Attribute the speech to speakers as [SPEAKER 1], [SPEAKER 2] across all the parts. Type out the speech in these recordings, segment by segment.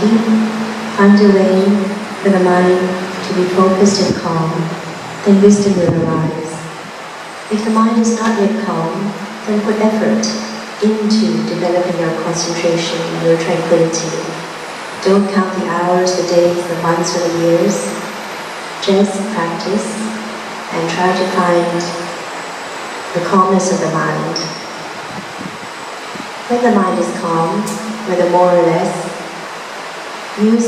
[SPEAKER 1] samadhi, find a way for the mind to be focused and calm, then wisdom will arise. If the mind is not yet calm, then put effort into developing your concentration and your tranquility. Don't count the hours, the days, the months, or the years. Just practice and try to find the calmness of the mind. When the mind is calm, whether more or less, use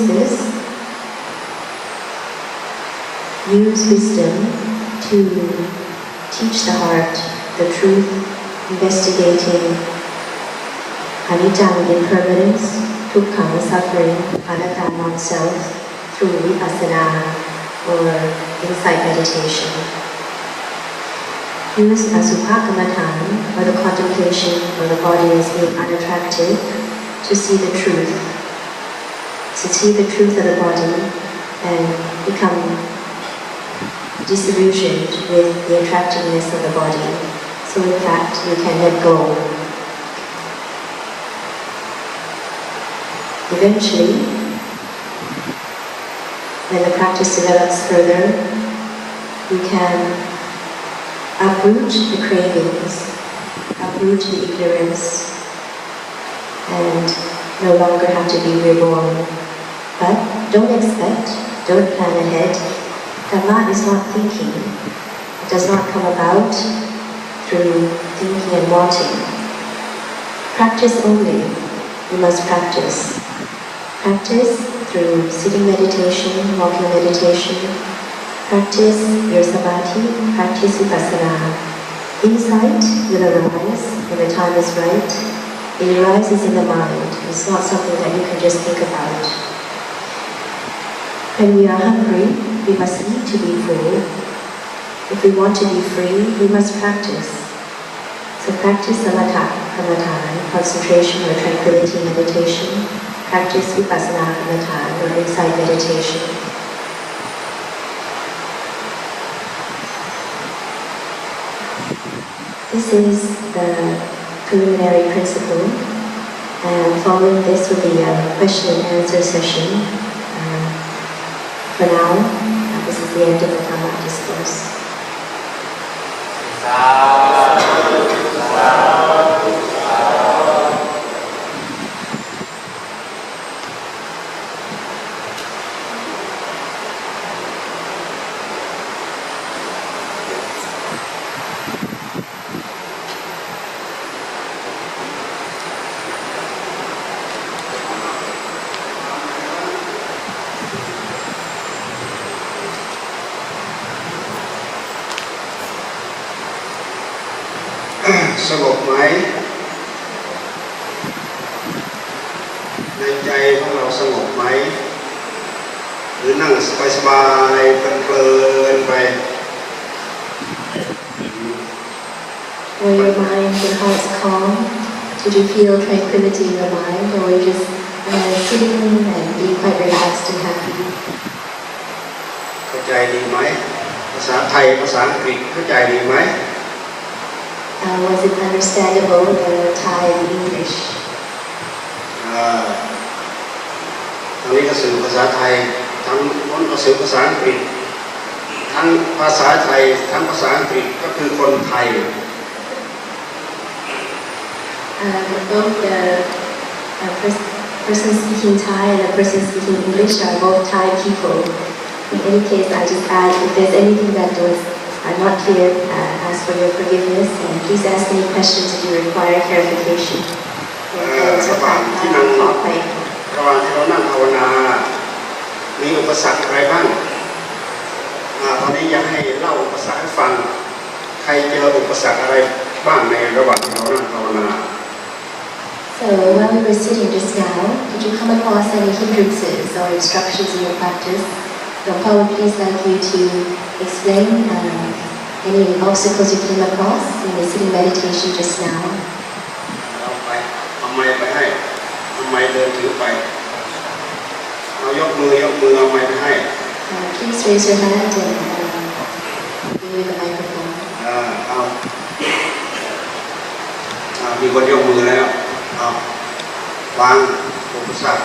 [SPEAKER 1] wisdom to teach the heart the truth, investigating anicca, impermanence, dukkha, suffering, anatta, non-self, through vipassana or insight meditation. Use asubha kammatthana, or the contemplation of the body as being unattractive, to see the truth. To see the truth of the body and become disillusioned with the attractiveness of the body. So in fact, you can let go. Eventually, when the practice develops further, you can uproot the cravings, uproot the ignorance, and no longer have to be reborn. But don't expect, don't plan ahead. Dhamma is not thinking. It does not come about through thinking and wanting. Practice only. You must practice. Practice through sitting meditation, walking meditation. Practice your samadhi, practice vipassana. Insight will arise when the time is right. It arises in the mind. It's not something that you can just think about. When we are hungry, we must eat to be full. If we want to be free, we must practice. So practice samatha, kammatthana, concentration or tranquility meditation. Practice vipassana kammatthana or insight meditation. This is the preliminary principle, and following this will be a question and answer session. For now, this is the end of the Dhamma discourse.
[SPEAKER 2] Sơ bộ máyในใจของเราสงบไหมหรือนั่งสบายๆเพลินๆไป
[SPEAKER 1] Were your mind and heart calm? Did you feel tranquility in your mind, or were you just sitting and being quite relaxed and happy?
[SPEAKER 2] เข้าใจดีไหมภาษาไทยภาษาอังกฤษเข้าใจดีไหม
[SPEAKER 1] Was it understandable, the Thai and English?
[SPEAKER 2] ตอนนี้ก็สื่อภาษาไทยทั้งคนก็สื่อภาษาอังกฤษทั้งภาษาไทยทั้งภาษาอังกฤษก็คือคนไทย
[SPEAKER 1] Both the person speaking Thai and the person speaking English are both Thai people. In any case, I just add, if there's anything that was not clear, ask for your forgiveness, and please ask any questions if you require clarification.
[SPEAKER 2] ระหว่างที่เรานั่งภาวนามีอุปสรรคอะไรบ้างตอนนี้อยากให้เล่าอุปสรรคให้ฟังใครเจออุปสรรคอะไรบ้างในระหว่างที่เรานั่งภาวนา
[SPEAKER 1] So while we were sitting just now, did you come across any hindrances or obstructions in your practice? Paul would please like you to explain any obstacles you came across in the sitting meditation just now.
[SPEAKER 2] เอาไม้ไปให้เอาไม้เดินถือไปเอายกมือเอาไม้ไปให้
[SPEAKER 1] Please raise your hand and give me the microphone.
[SPEAKER 2] มีคนยกมือแล้ววางอุปสรรค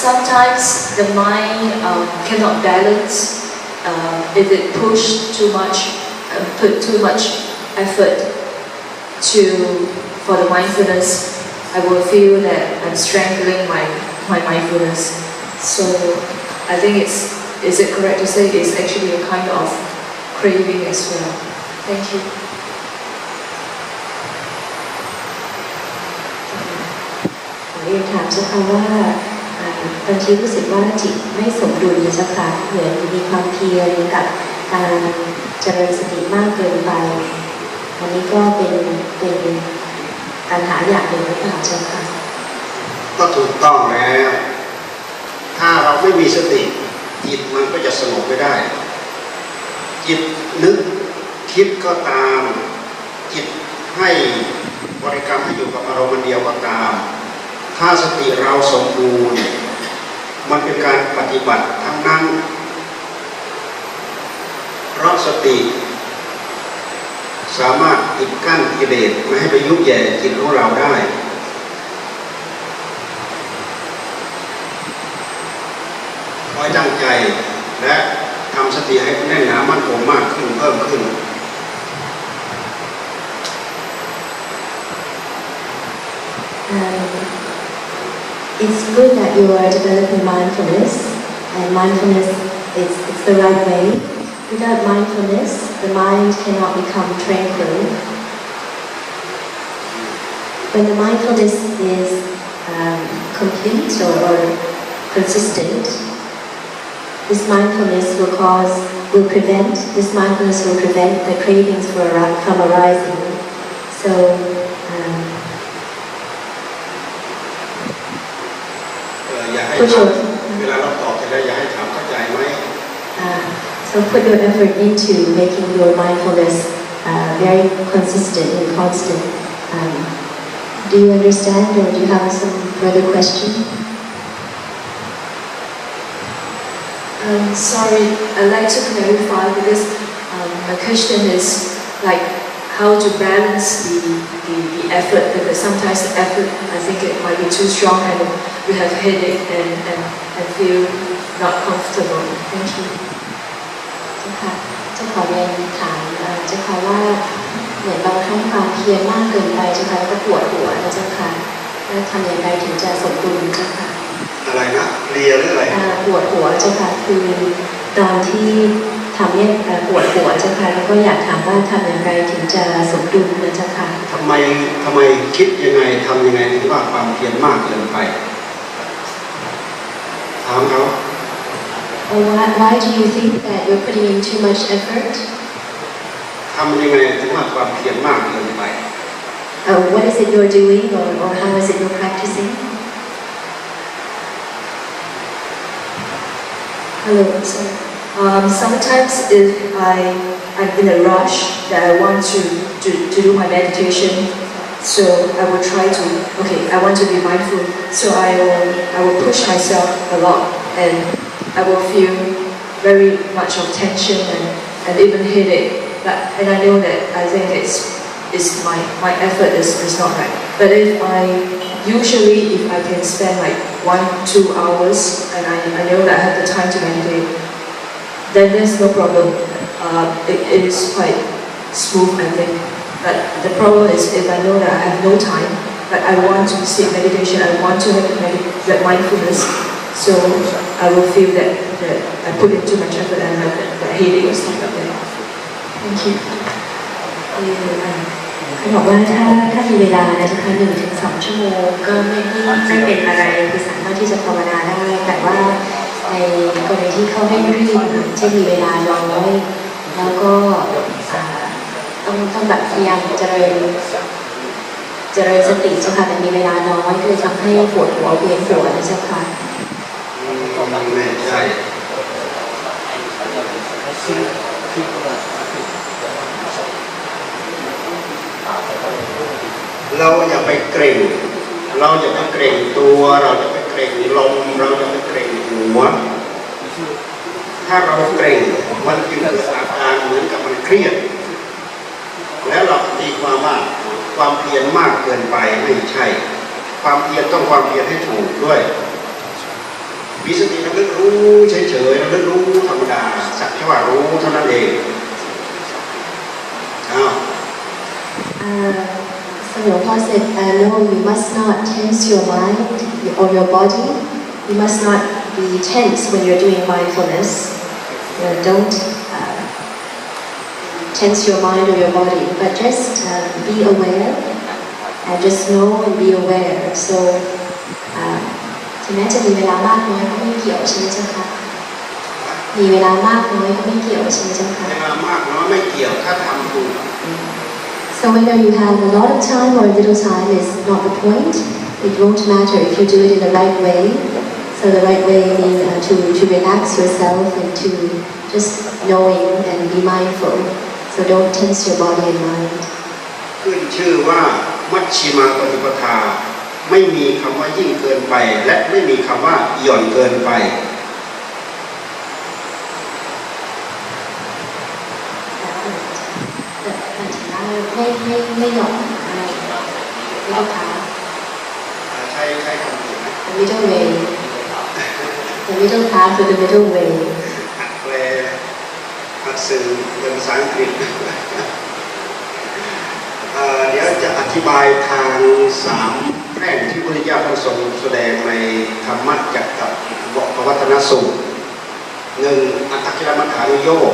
[SPEAKER 3] Sometimes the mind cannot balance if it push too much, put too much effort for the mindfulness. I will feel that I'm strangling my mindfulness. So I think is it correct to say it's actually a kind of craving as well? Thank you.
[SPEAKER 1] ขอเรียนถามเจ้าค่ะว่าบางทีรู้สึกว่าจิตไม่สมดุลเจ้าค่ะเหมือนมีความเพียรกับการเจริญสติมากเกินไปอันนี้ก็เป็นปัญหาอย่างหนึ่งหรือเปล่าเจ้าค่ะ
[SPEAKER 2] ก็ถูกต้องแล้วถ้าเราไม่มีสติจิตมันก็จะสงบไม่ได้จิตนึกคิดก็ตามจิตให้บริกรรมให้อยู่กับอารมณ์เดียวก็ตามถ้าสติเราสมบูรณ์มันเป็นการปฏิบัติทั้งนั้นเพราะสติสามารถปิดกั้นกิเลสไม่ให้ไปยุ่งแย่จิตของเราได้คอยตั้งใจและทำสติให้แน่นหนามั่นคงมากขึ้นเพิ่มขึ้น
[SPEAKER 1] It's good that you are developing mindfulness, and mindfulness it's the right way. Without mindfulness, the mind cannot become tranquil. When the mindfulness is complete or consistent, this mindfulness will prevent the cravings from arising. So. So put your effort into making your mindfulness very consistent and constant. Do you understand, or do you have some further question?
[SPEAKER 3] Sorry, I'd like to clarify because my question is like how to balance the effort, because sometimes the effort, I think it might be too strong and we have headache and feel not comfortable. Thank you.
[SPEAKER 1] เจ้าขอเรียนถามเจ้าค่ะว่าเหมือนบางครั้งความเพียรมากเกินไปเจ้าค่ะก็ปวดหัวนะเจ้าค่ะแล้วทำอย่างไรถึงจะสมดุลเจ้าค่ะ
[SPEAKER 2] อะไรนะเรียหรืออะไร
[SPEAKER 1] ปวดหัวเจ้าค่ะคือตอนที่ทำเนี่ยปวดหัวเจ้าค่ะแล้วก็อยากถามว่าทำอย่างไรถึงจะสมดุลนะเจ้าค่ะ
[SPEAKER 2] ทำไมคิดยังไงทำยังไงถึงว่าความเพียรมากเกินไปถามเขา
[SPEAKER 1] Why do you think that you're putting in too much effort?
[SPEAKER 2] ทำยังไงถึงว่าความเพียรมากเกินไป
[SPEAKER 1] What is it you're doing, or how is it you're practicing?
[SPEAKER 3] Hello, sir. Sometimes if I'm in a rush that I want to do my meditation, so I will try to. Okay, I want to be mindful, so I will push myself a lot and. I will feel very much of tension and even headache. And I know that I think it's my effort is not right. But if I can spend like 1-2 hours and I know that I have the time to meditate, then there's no problem. It is quite smooth, I think. But the problem is if I know that I have no time, but I want to seek meditation, I want to have mindfulness. So I will feel that I put in too much effort and that headache or stuff like that. Thank you.
[SPEAKER 1] เขาบอกว่าถ้ามีเวลานะคะ1-2 ชั่วโมงก็ไม่เป็นอะไรคือสามารถที่จะภาวนาได้แต่ว่าในกรณีที่เขาเร่งรีบที่มีเวลาน้อยแล้วก็ต้องแบบพยายามเจริญสติเจ้าค่ะแต่มีเวลาน้อยก็เลยทำให้ปวดหัวเวียนหัวนะเจ้าค่ะ
[SPEAKER 2] ไม่ใช่เราอย่าไปเกรงเราอย่าไปเกรงตัวเราอย่าไปเกรงลมเราอย่าไปเกรงหัวถ้าเราเกรงมันจึงเกิดอาการเหมือนกับมันเครียดแล้วเราตีความว่าความเพียรมากเกินไปไม่ใช่ ความเพียรต้องความเพียรให้ถูกด้วยมีสติระลึกรู้เฉยๆระลึกรู้ธรรมดาสักแค่ว่ารู้เท่านั้นเอง
[SPEAKER 1] So your Paul said, no, you must not tense your mind or your body. You must not be tense when you're doing mindfulness. Don't tense your mind or your body, but just be aware and just know and be aware. So, ถึงแม้จะมีเวลามากน้อยก็ไม่เกี่ยวใช่ไหมเจ้าคะมีเวลามากน้อยก็ไม่เกี่ยวใช่ไหมเจ้าคะเวลามากน้อยไม่เกี่ยวถ้าทำถูก So whether you have a lot of time or a little time is not the point. It won't matter if you do it in the right way. So the right way means to relax yourself and to just knowing and be mindful. So don't tense your body and mind.
[SPEAKER 2] ขึ้นชื่อว่ามัชฌิมาปฏิปทาไม่มีคำว่ายิ่งเกินไปและไม่มีคำว่าหย่อนเกินไป
[SPEAKER 1] ไม่หย่อนไม่ต้องขา
[SPEAKER 2] ใช้คำถูกไหม
[SPEAKER 1] The middle way The middle path or the middle way
[SPEAKER 2] แปลอักษรเป็นภาษาอังกฤษเดี๋ยวจะอธิบายทาง3แพร่งที่พระพุทธเจ้าท่านทรงแสดงในธรรมจักรกับปวัตนสูตร1อัตถกิลมัฏฐานุโยค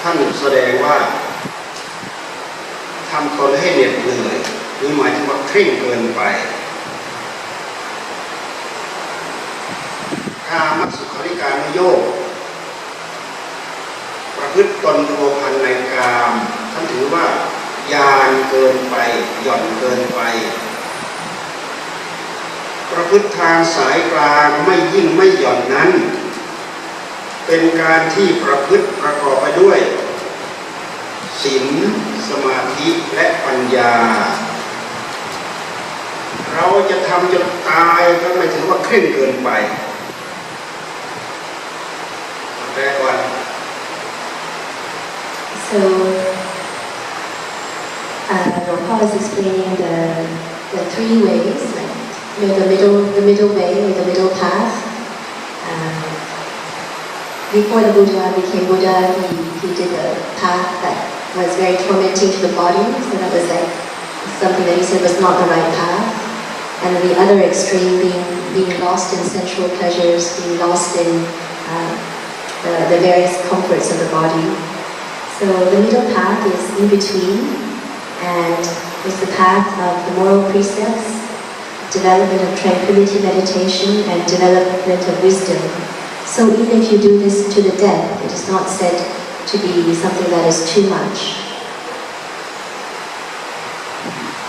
[SPEAKER 2] ท่านแสดงว่าทำตนให้เหน็ดเหนื่อยนี่หมายถึงว่าเคร่งเกินไปกามสุขาริการุโยคประพฤติตนพัวพันในกามท่านถือว่ายานเกินไปหย่อนเกินไปประพฤติทางสายกลางไม่ยิ่งไม่หย่อนนั้นเป็นการที่ประพฤติประกอบไปด้วยศีลสมาธิและปัญญาเราจะทำจนตายก็ไม่ถือว่าเคร่งเกินไปแต่ก่อน
[SPEAKER 1] So Lord Paul is explaining the three ways, like the middle way or the middle path. Before the Buddha became Buddha, he did a path that was very tormenting to the body. So that was like something that he said was not the right path. And the other extreme being lost in sensual pleasures, being lost in the various comforts of the body. So the middle path is in between, and it's the path of the moral precepts, development of tranquility meditation, and development of wisdom. So even if you do this to the death, it is not said to be something that is too much.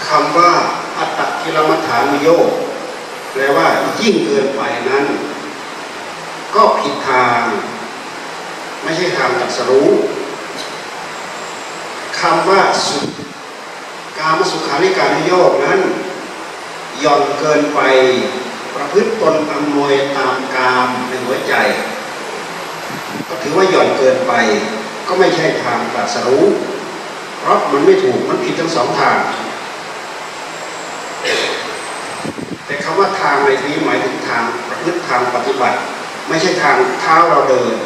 [SPEAKER 2] คำว่าอัตตกิลมัฏฐานุโยคแปลว่ายิ่งเกินไปนั้นก็ผิดทางไม่ใช่ทางตรัสรู้คำว่าสุกามสุขาริการุโยคนั้นหย่อนเกินไปประพฤติตนอำนวยตามกามในหัวใจก็ถือว่าหย่อนเกินไปก็ไม่ใช่ทางตรัสรู้เพราะมันไม่ถูกมันผิดทั้งสองทางแต่คำว่าทางในที่นี้หมายถึงทางประพฤติทางปฏิบัติไม่ใช่ทางเท้าเราเดิน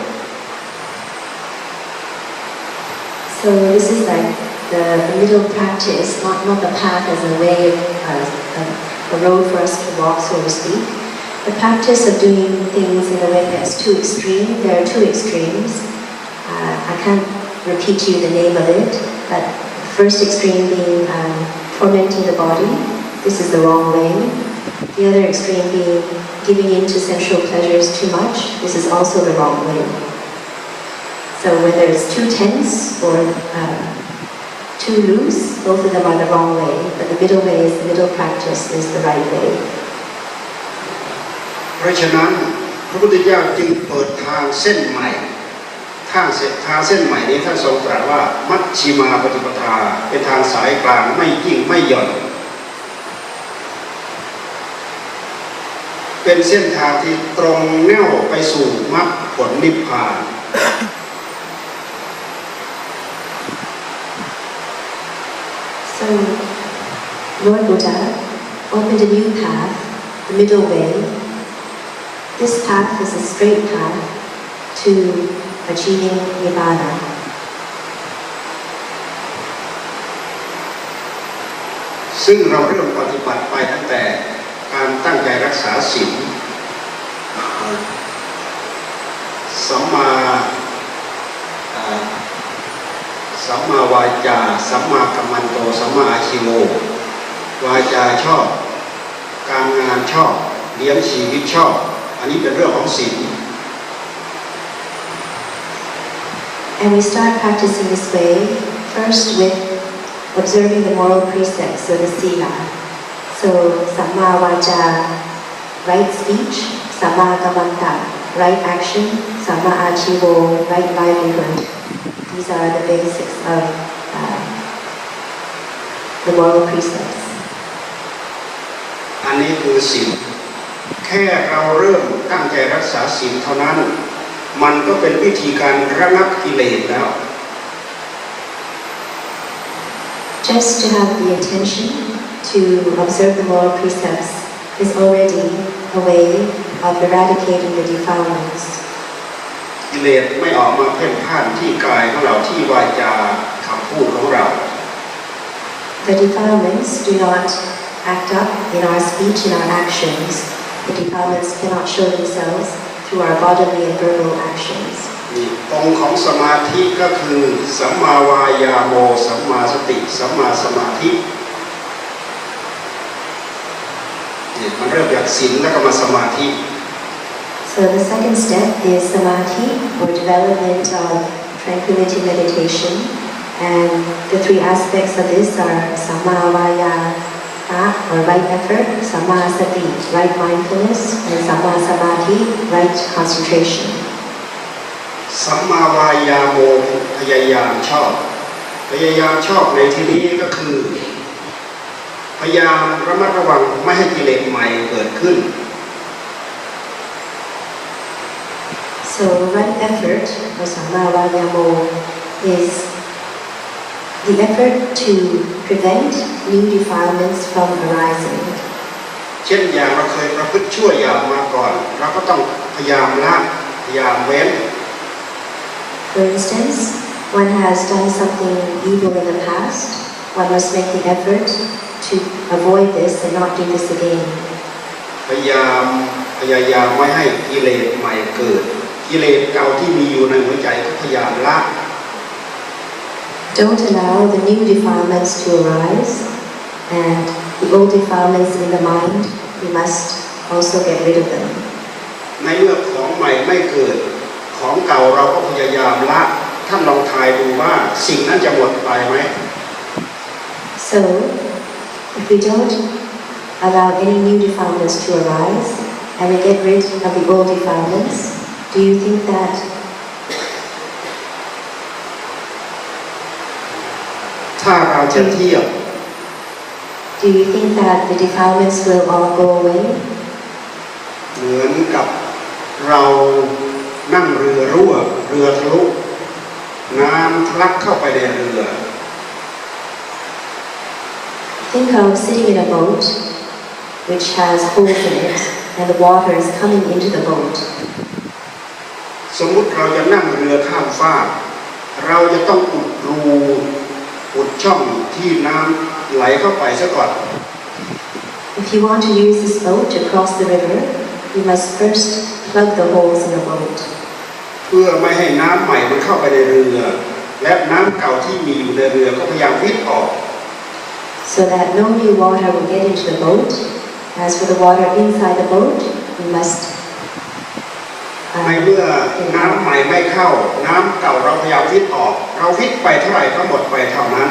[SPEAKER 1] So this is like the middle practice, not the path as a way of a road for us to walk, so to speak. The practice of doing things in a way that's too extreme. There are two extremes. I can't repeat to you the name of it, but the first extreme being tormenting the body. This is the wrong way. The other extreme being giving in to sensual pleasures too much. This is also the wrong way. So whether it's too tense or too loose, both of them are the wrong way. But the middle way, the middle practice, is the right way.
[SPEAKER 2] เพราะฉะนั้นพระพุทธเจ้าจึงเปิดทางเส้นใหม่ทางเส้นใหม่นี้ท่านทรงตรัสว่ามัชฌิมาปฏิปทาเป็นทางสายกลางไม่ยิ่งไม่หย่อนเป็นเส้นทางที่ตรงแนวไปสู่มรรคผลนิพพาน
[SPEAKER 1] So Lord Buddha opened a new path, the middle way. This path is a straight path to achieving Nibbana.
[SPEAKER 2] ซึ่งเราเริ่มปฏิบัติไปตั้งแต่การตั้งใจรักษาศีลสัมมาวาจาสัมมากัมมันโตสัมมาอาชีโววาจาชอบการงานชอบเลี้ยงชีวิตชอบอันนี้เป็นเรื่องของศีล
[SPEAKER 1] And we start practicing this way first with observing the moral precepts, so the sila. So samma vaja, right speech, samma kammanta, right action, samma achivo, right livelihood. These are the basics of the moral precepts.
[SPEAKER 2] อันนี้คือศีลแค่เราเริ่มตั้งใจรักษาศีลเท่านั้นมันก็เป็นวิธีการระงับกิเลสแล้ว
[SPEAKER 1] Just to have the intention to observe the moral precepts is already a way of eradicating the defilements.
[SPEAKER 2] กิเลสไม่ออกมาเพ่นพ่านที่กายของเราที่วาจาคำพูดของเรา
[SPEAKER 1] The defilements do not act up in our speech and our actions. The defilements cannot show themselves through our bodily and verbal actions.
[SPEAKER 2] องค์ของสมาธิก็คือสัมมาวายาโมสัมมาสติสัมมาสมาธิมันเริ่มจากศีลแล้วก็มาสมาธิ
[SPEAKER 1] So the second step is samadhi, or development of tranquility meditation, and the three aspects of this are samma vayama, or right effort, samma sati, right mindfulness, and samma samadhi, right concentration.
[SPEAKER 2] สัมมาวายาโมพยายามชอบพยายามชอบในที่นี้ก็คือพยายามระมัดระวังไม่ให้กิเลสใหม่เกิดขึ้น
[SPEAKER 1] So right effort, or samma vayamo, is the effort to prevent new defilements from arising.
[SPEAKER 2] เช่นอย่างเราเคยประพฤติชั่วอย่างมาก่อนเราก็ต้องพยายามละพยายามเว้น
[SPEAKER 1] For instance, one has done something evil in the past, one must make the effort to avoid this and not do this again.
[SPEAKER 2] พยายามไม่ให้กิเลสใหม่เกิดกิเลสเก่าที่มีอยู่ในหัวใจก็พยายามละ
[SPEAKER 1] Don't allow the new defilements to arise, and the old defilements in the mind, we must also get rid of them.
[SPEAKER 2] ในเมื่อของใหม่ไม่เกิดของเก่าเราก็พยายามละท่านลองทายดูว่าสิ่งนั้นจะหมดไปไหม
[SPEAKER 1] So, if we don't allow any new defilements to arise, and we get rid of the old defilements, do you think that
[SPEAKER 2] ถ้าเราจะเทียบ
[SPEAKER 1] do you think that the defilements will all go away?
[SPEAKER 2] เหมือนกับเรานั่งเรือรั่วเรือทะลุน้ำทะลักเข้าไปในเรือ
[SPEAKER 1] Think of sitting in a boat which has holes in it, and the water is coming into the boat.
[SPEAKER 2] สมมุติเราจะนั่งเรือข้ามฟากเราจะต้องอุดรูอุดช่องที่น้ำไหลเข้าไปซะก่อน
[SPEAKER 1] If you want to use this boat to cross the river, you must first plug the holes in the boat.
[SPEAKER 2] เพื่อไม่ให้น้ำใหม่มันเข้าไปในเรือและน้ำเก่าที่มีอยู่ในเรือก็พยายามวิทย์ออก
[SPEAKER 1] So that no new water will get into the boat. As for the water inside the boat, we must
[SPEAKER 2] ในเมื่อน้ำใหม่ไม่เข้าน้ำเก่าเราพยายามวิทย์ออกเราวิทย์ไปเท่าไหร่ก็หมดไปเท่านั้น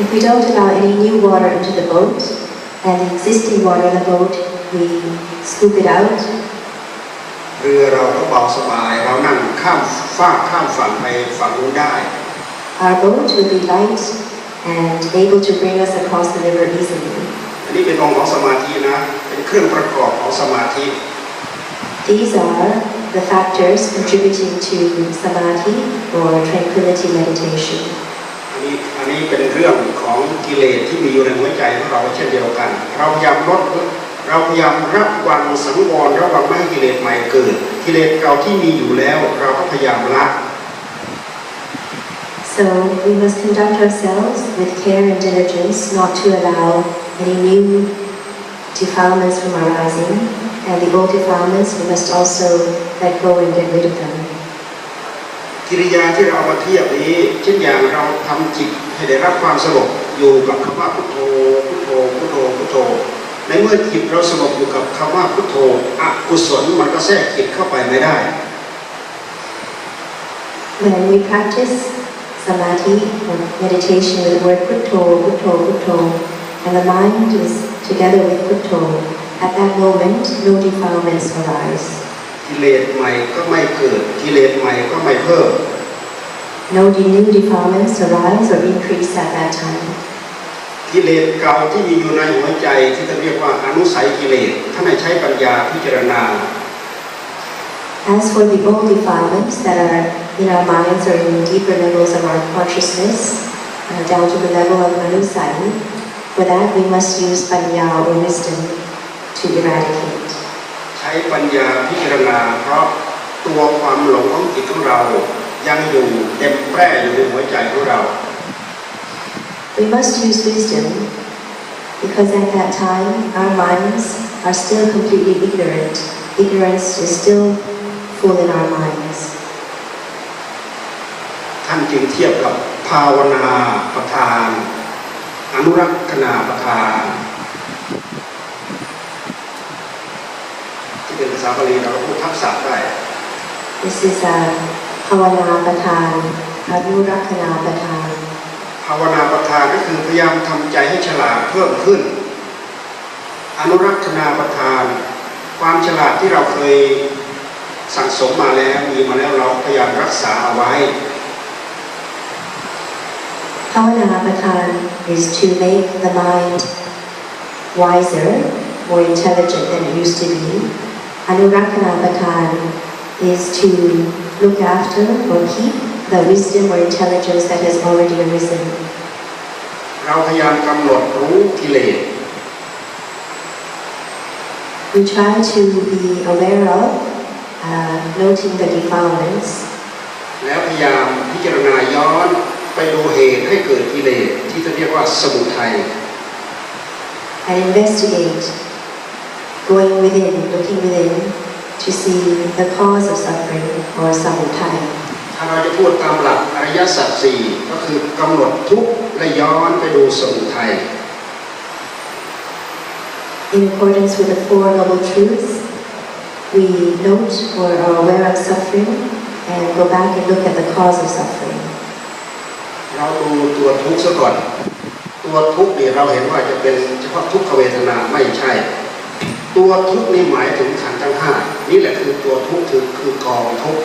[SPEAKER 1] If we don't allow any new water into the boat, and the existing water in the boat, we scoop it out.
[SPEAKER 2] เรือเราก็เบาสบายเรานั่งข้ามฟากข้ามฝั่งไปฝั่งนู้นได้
[SPEAKER 1] Our boat will be light and able to bring us across the river easily.
[SPEAKER 2] อันนี้เป็นองค์ของสมาธินะเป็นเครื่องประกอบของสมาธิ
[SPEAKER 1] These are the factors contributing to samadhi or tranquility meditation.
[SPEAKER 2] อันนี้ อันนี้เป็นเรื่องของกิเลสที่มีอยู่ในหัวใจของเราเช่นเดียวกันเราพยายามลดเราพยายามระวังสังวรระวังไม่ให้กิเลสใหม่เกิดกิเลสเก่าที่มีอยู่แล้วเราก็พยายามละ
[SPEAKER 1] So we must conduct ourselves with care and diligence not to allow any new defilements from arising, and the old defilements we must also let go and get rid of them.
[SPEAKER 2] กิริยาที่เราเอามาเทียบนี้เช่นอย่างเราทำจิตให้ได้รับความสงบอยู่กับคำว่าพุทโธพุทโธพุทโธพุทโธในเมื่อจิตเราสงบอยู่กับคำว่าพุทโธอกุศลมันก็แทรกจิตเข้าไปไม่ได้
[SPEAKER 1] When we practice samadhi or meditation with the word Putto, Putto, Putto, and the mind is together with Putto, at that moment no defilements arise.
[SPEAKER 2] กิเลสใหม่ก็ไม่เกิดกิเลสใหม่ก็ไม่เพิ่ม
[SPEAKER 1] No new defilements arise or increase at that time.
[SPEAKER 2] กิเลสเก่าที่มีอยู่ในหัวใจที่เรียกว่าอนุสัยกิเลสท่านให้ใช้ปัญญาพิจารณา
[SPEAKER 1] As for the old defilements that are in our minds or in deeper levels of our consciousness, down to the level of manusai, for that we must use panya or wisdom to eradicate.
[SPEAKER 2] ใช้ปัญญาพิจารณาเพราะตัวความหลงของจิตของเรายังอยู่เต็มแปร่อยู่ในหัวใจของเรา
[SPEAKER 1] We must use wisdom because at that time our minds are still completely ignorant. Ignorance is still full in our minds.
[SPEAKER 2] ท่านจึงเทียบกับภาวนาประทานอนุรักษณาประทานที่เป็นภาษาบาลีเราก็พูดทับศัพท์ได้
[SPEAKER 1] This is a Pavana Patan, Anurakana Patan.
[SPEAKER 2] ภาวนาประทานก็คือพยายามทำใจให้ฉลาดเพิ่มขึ้นอนุรักษณาประทานความฉลาดที่เราเคยสั่งสมมาแล้วมีมาแล้วเราพยายามรักษาเอาไว้
[SPEAKER 1] Pavana Patan is to make the mind wiser, more intelligent than it used to be. Anurakana Patan is to look after or keep the wisdom or intelligence that has already arisen.
[SPEAKER 2] เราพยายามกำหนดรู้กิเลส
[SPEAKER 1] We try to be aware of, noting the defilements.
[SPEAKER 2] แล้วพยายามพิจารณาย้อนไปดูเหตุให้เกิดกิเลสที่เรียกว่าสมุทัย
[SPEAKER 1] And investigate, going within, looking within, to see the cause of suffering or samudaya.
[SPEAKER 2] ถ้าเราจะพูดตามหลักอริยสัจสี่ก็คือกำหนดทุกข์และย้อนไปดูสมุทัย
[SPEAKER 1] In accordance with the Four Noble Truths, we note or are aware of suffering and go back and look at the cause of suffering.
[SPEAKER 2] เราดูตัวทุกข์ซะก่อนตัวทุกข์นี่เราเห็นว่าจะเป็นเฉพาะทุกขเวทนาไม่ใช่ตัวทุกข์นี่หมายถึงขันธ์ทั้งห้านี่แหละคือตัวทุกข์คือกองทุกข์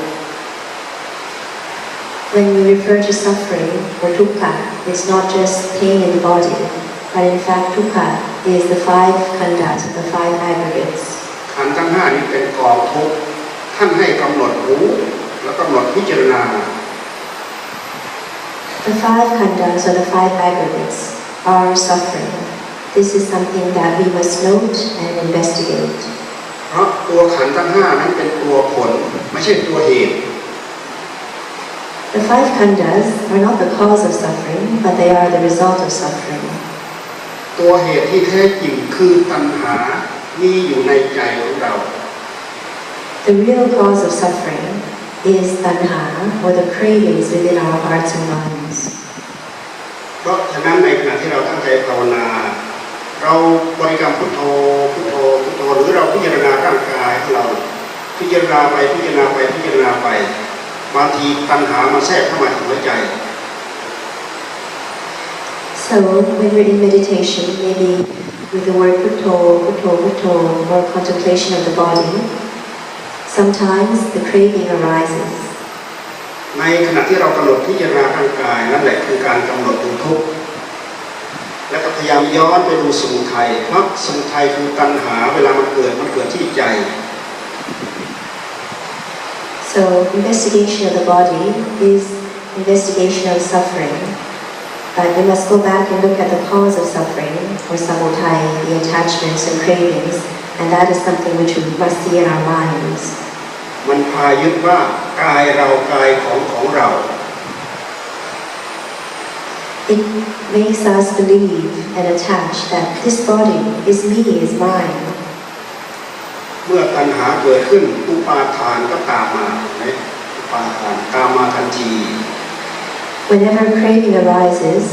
[SPEAKER 1] When we refer to suffering or dukkha, it's not just pain in the body, but in fact dukkha is the five khandhas, the five aggregates.
[SPEAKER 2] ขันธ์ทั้งห้านี้เป็นกองทุกข์ท่านให้กำหนดรู้แล้วกำหนดพิจารณา
[SPEAKER 1] The five khandhas or the five aggregates are suffering. This is something that we must note and investigate.
[SPEAKER 2] เพราะตัวขันธ์ทั้งห้านั้นเป็นตัวผลไม่ใช่ตัวเหตุ
[SPEAKER 1] The five khandhas are not the cause of suffering, but they are the result of suffering.
[SPEAKER 2] ตัวเหตุที่แท้จริงคือตัณหามีอยู่ในใจของเรา
[SPEAKER 1] The real cause of suffering is tanha or the cravings within our hearts and minds.
[SPEAKER 2] เพราะฉะนั้นในขณะที่เราตั้งใจภาวนาเราบริกรรมพุทโธพุทโธพุทโธหรือเราพิจารณาร่างกายของเราพิจารณาไปพิจารณาไปพิจารณาไปบางทีตัณหามันแทรกเข้ามาในหัวใจ
[SPEAKER 1] So when we're in meditation, maybe with the word Putto, Putto, Putto, or contemplation of the body, sometimes the craving arises.
[SPEAKER 2] ในขณะที่เรากำหนดพิจารณาร่างกายนั่นแหละคือการกำหนดดูทุกข์และก็พยายามย้อนไปดูสมุทัยเพราะสมุทัยคือตัณหาเวลามันเกิดที่ใจ
[SPEAKER 1] So investigation of the body is investigation of suffering. But we must go back and look at the cause of suffering, or samudaya, the attachments and cravings, and that is something which we must see in our minds.
[SPEAKER 2] มันพายึดว่ากายเรากายของเรา
[SPEAKER 1] It makes us believe and attach that this body is me, is mine.
[SPEAKER 2] เมื่อตัณหาเกิดขึ้นอุปาทานก็ตามมาอุปาทานตามมาทันที
[SPEAKER 1] Whenever craving arises,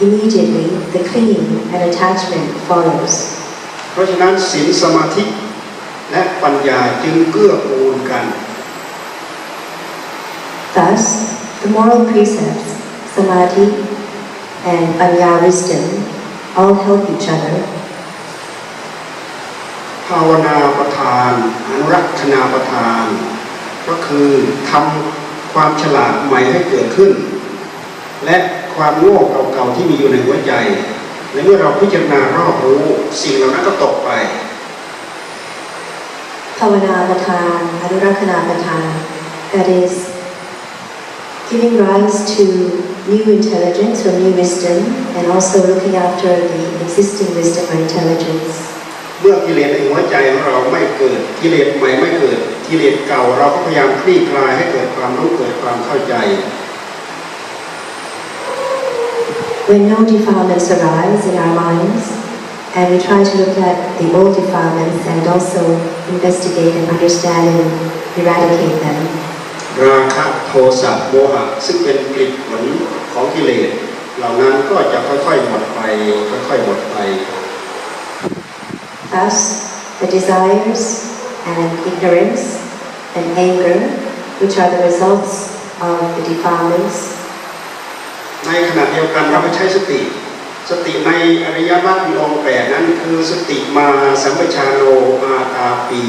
[SPEAKER 1] immediately the clinging and attachment follows.
[SPEAKER 2] เพราะฉะนั้นศีลสมาธิและปัญญาจึงเกื้อกูลกัน
[SPEAKER 1] Thus, the moral precepts, samadhi and panya wisdom all help each other.
[SPEAKER 2] ภาวนาประทานอนุรักษนาประทานก็คือทำความฉลาดใหม่ให้เกิดขึ้นและความโง่เก่าๆที่มีอยู่ในหัวใจในเมื่อเราพิจารณารอบรู้สิ่งเหล่านั้นก็ตกไป
[SPEAKER 1] Pavana patan, anurakkhana patan, that is giving rise to new intelligence or new wisdom, and also looking after the existing wisdom or intelligence.
[SPEAKER 2] เมื่อกิเลสในหัวใจของเราไม่เกิดกิเลสใหม่ไม่เกิดกิเลสเก่าเราก็พยายามคลี่คลายให้เกิดความรู้เกิดความเข้าใจ
[SPEAKER 1] When no defilements arise in our minds, and we try to look at the old defilements and also investigate and understand and eradicate them.
[SPEAKER 2] ราคะโทสะโมหะซึ่งเป็นผลของกิเลสเหล่านั้นก็จะค่อยๆหมดไปค่อยๆหมดไป
[SPEAKER 1] Thus, the desires and ignorance and anger, which are the results of the defilements,
[SPEAKER 2] ในขณะเดียวกันเราไปใช้สติในอริยมรรคมีองค์8นั้นคือสติมาสัมปชานโนอาตาปี